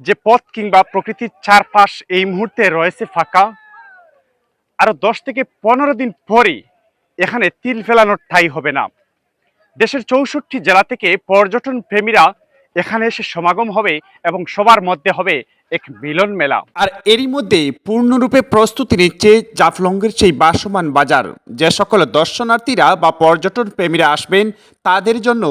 যে পথ কিংবা প্রকৃতির চারপাশ এই মুহূর্তে রয়েছে ফাঁকা। আরো 10 থেকে 15 দিন পরই এখানে তিল ফেলানোর ঠাঁই হবে না। দেশের 64 জেলা থেকে পর্যটন প্রেমীরা এখানে এসে সমাগম হবে এবং সবার মধ্যে হবে এক মিলন মেলা। আর এরই মধ্যে পূর্ণরূপে প্রস্তুতি নিচ্ছে জাফলংয়ের সেই ভাসমান বাজার। যে সকল দর্শনার্থীরা বা পর্যটন প্রেমীরা আসবেন তাদের জন্য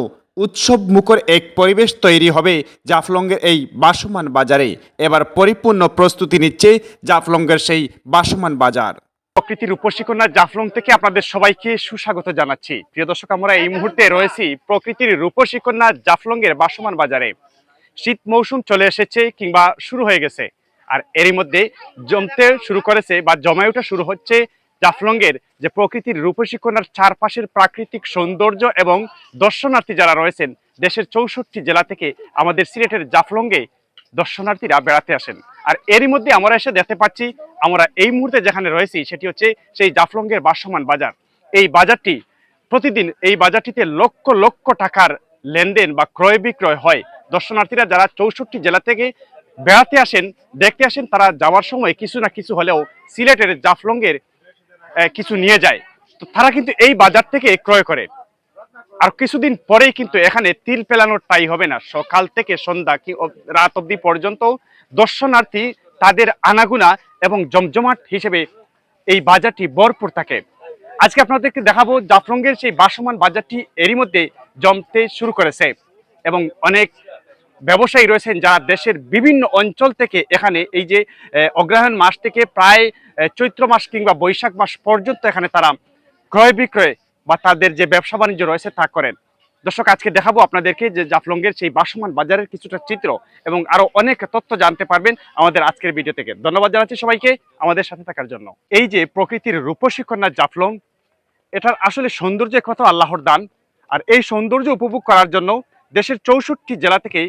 উৎসব মুখর এক পরিবেশ তৈরি হবে জাফলংয়ের এই ভাসমান বাজারে। এবার পরিপূর্ণ প্রস্তুতি নিচ্ছে জাফলংয়ের সেই ভাসমান বাজার। প্রকৃতির রূপসী কন্যা জাফলং থেকে আপনাদের সবাইকে সুস্বাগত জানাচ্ছি। প্রিয় দর্শক, আমরা এই মুহূর্তে রয়েছি প্রকৃতির রূপসী কন্যা জাফলংয়ের ভাসমান বাজারে। শীত মৌসুম চলে এসেছে কিংবা শুরু হয়ে গেছে, আর এরই মধ্যে জমতে শুরু করেছে বা জমে ওঠা শুরু হচ্ছে জাফলংয়ের যে প্রকৃতির রূপসী কন্যার চারপাশের প্রাকৃতিক সৌন্দর্য এবং দর্শনার্থী যারা রয়েছেন দেশের 64 জেলা থেকে আমাদের সিলেটের জাফলংয়ে দর্শনার্থীরা বেড়াতে আসেন। আর এরই মধ্যে আমরা এসে দেখতে পাচ্ছি, আমরা এই মুহূর্তে যেখানে রয়েছি সেটি হচ্ছে সেই জাফলংয়ের ভাসমান বাজার। এই বাজারটি প্রতিদিন এই বাজারটিতে লক্ষ লক্ষ টাকার লেনদেন বা ক্রয় বিক্রয় হয়। দর্শনার্থীরা যারা 64 জেলা থেকে বেড়াতে আসেন, দেখতে আসেন, তারা যাওয়ার সময় কিছু না কিছু হলেও সিলেটের জাফলংয়ের কিছু নিয়ে যায়। তো তারা কিন্তু এই বাজার থেকে ক্রয় করে। আর কিছুদিন পরেই কিন্তু এখানে তিল ফেলানোর ঠাঁই হবে না। সকাল থেকে সন্ধ্যা কি রাত অবধি পর্যন্ত দর্শনার্থী তাদের আনাগুনা এবং জমজমাট হিসেবে এই বাজারটি ভরপুর থাকে। আজকে আপনাদেরকে দেখাবো জাফলংয়ের সেই ভাসমান বাজারটি এরই মধ্যে জমতে শুরু করেছে এবং অনেক ব্যবসায়ী রয়েছেন যারা দেশের বিভিন্ন অঞ্চল থেকে এখানে এই যে অগ্রহায়ণ মাস থেকে প্রায় চৈত্র মাস কিংবা বৈশাখ মাস পর্যন্ত এখানে তারা ক্রয় বিক্রয় বা তাদের যে ব্যবসা বাণিজ্য রয়েছে তা করেন। দর্শক, আজকে দেখাবো আপনাদেরকে যে জাফলংয়ের সেই ভাসমান বাজারের কিছুটা চিত্র এবং আরো অনেক তথ্য জানতে পারবেন আমাদের আজকের ভিডিও থেকে। ধন্যবাদ জানাচ্ছি সবাইকে আমাদের সাথে থাকার জন্য। এই যে প্রকৃতির রূপসী কন্যা জাফলং, এটার আসলে সৌন্দর্য কত আল্লাহর দান। আর এই সৌন্দর্য উপভোগ করার জন্য দেশের 64 জেলা থেকে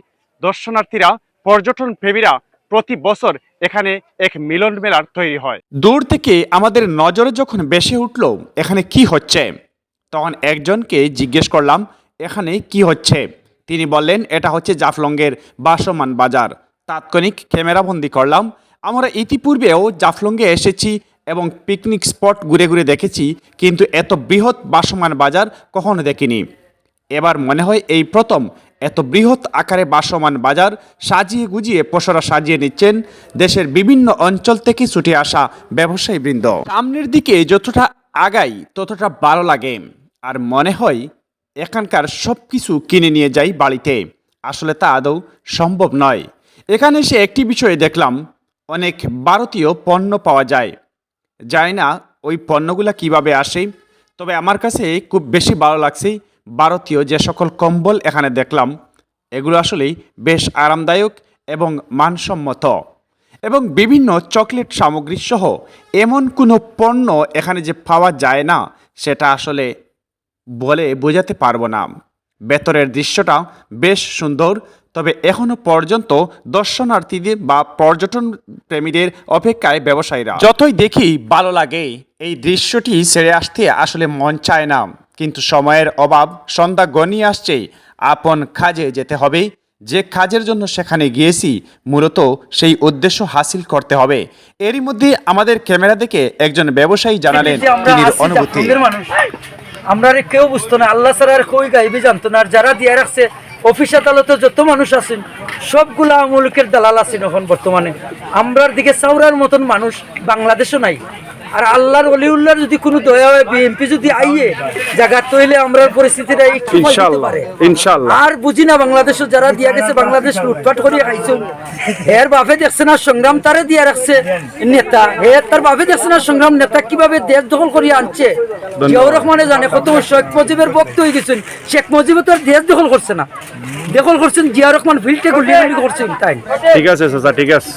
দর্শনার্থীরা পর্যটন প্রেমীরা প্রতি বছর এখানে এক মিলন মেলার তৈরি হয়। দূর থেকে আমাদের নজরে যখন বেশি উঠল এখানে কি হচ্ছে, তখন একজনকে জিজ্ঞেস করলাম এখানে কি হচ্ছে। তিনি বললেন এটা হচ্ছে জাফলংয়ের ভাসমান বাজার। তাৎক্ষণিক ক্যামেরাবন্দি করলাম। আমরা ইতিপূর্বেও জাফলংয়ে এসেছি এবং পিকনিক স্পট ঘুরে ঘুরে দেখেছি, কিন্তু এত বৃহৎ ভাসমান বাজার কখনো দেখিনি। এবার মনে হয় এই প্রথম এত বৃহৎ আকারে ভাসমান বাজার সাজিয়ে গুজিয়ে পসরা সাজিয়ে নিচ্ছেন দেশের বিভিন্ন অঞ্চল থেকে ছুটে আসা ব্যবসায়ীবৃন্দ। সামনের দিকে যতটা আগাই ততটা ভালো লাগে, আর মনে হয় এখানকার সব কিছু কিনে নিয়ে যাই বাড়িতে। আসলে তা আদৌ সম্ভব নয়। এখানে এসে একটি বিষয়ে দেখলাম অনেক ভারতীয় পণ্য পাওয়া যায়। জানি না ওই পণ্যগুলো কিভাবে আসে, তবে আমার কাছে খুব বেশি ভালো লাগছে ভারতীয় যে সকল কম্বল এখানে দেখলাম, এগুলো আসলেই বেশ আরামদায়ক এবং মানসম্মত। এবং বিভিন্ন চকলেট সামগ্রী সহ এমন কোনো পণ্য এখানে যে পাওয়া যায় না সেটা আসলে বলে বোঝাতে পারবো না। ভেতরের দৃশ্যটা বেশ সুন্দর, তবে এখনো পর্যন্ত দর্শনার্থীদের বা পর্যটন প্রেমীদের অপেক্ষায় ব্যবসায়ীরা। যতই দেখি ভালো লাগে, এই দৃশ্যটি ছেড়ে আসতে আসলে মন চায় না। কিন্তু সময়ের অভাব, সন্ধ্যা গনিয়ে আসছে, আপন কাজে যেতে হবে। যে কাজের জন্য সেখানে গিয়েছি মূলত সেই উদ্দেশ্য হাসিল করতে হবে। এরই মধ্যে আমাদের ক্যামেরা দেখে একজন ব্যবসায়ী জানালেন তিনি অনুভূতি। আমরা কেউ বুঝতো না, আল্লাহ ছাড়া আর কই গাইবে জানতো না। আর যারা দিয়ে রাখছে অফিস আদালতে যত মানুষ আছেন সবগুলা মুলুকের দালাল আছেন এখন বর্তমানে। আমরার দিকে চাউরার মতন মানুষ বাংলাদেশও নাই। আর আল্লাহর ওলিউল্লাহর যদি কোনো দয়া হয়, বিএনপি যদি আইয়ে জায়গা তৈলে আমরার পরিস্থিতিটা একটু পারে ইনশাআল্লাহ। আর বুঝি না বাংলাদেশও যারা দিয়া গেছে, বাংলাদেশ লুটপাট করিয়া খাইছে, এর বাপে দেখছে না সংগ্রাম তারে দিয়া রাখছে নেতা, তার বাপে দেখছে না সংগ্রাম নেতা কিভাবে দেশ দখল করিয়া আনছে। জিয়াউর রহমানে জানে কত শেখ মুজিবের ভক্ত হয়ে গেছেন। শেখ মুজিব তো আর দেশ দখল করছে না, দখল করছেন জিয়াউর রহমান ফিল্টে গুলি করছেন। তাই ঠিক আছে চাচা, ঠিক আছে।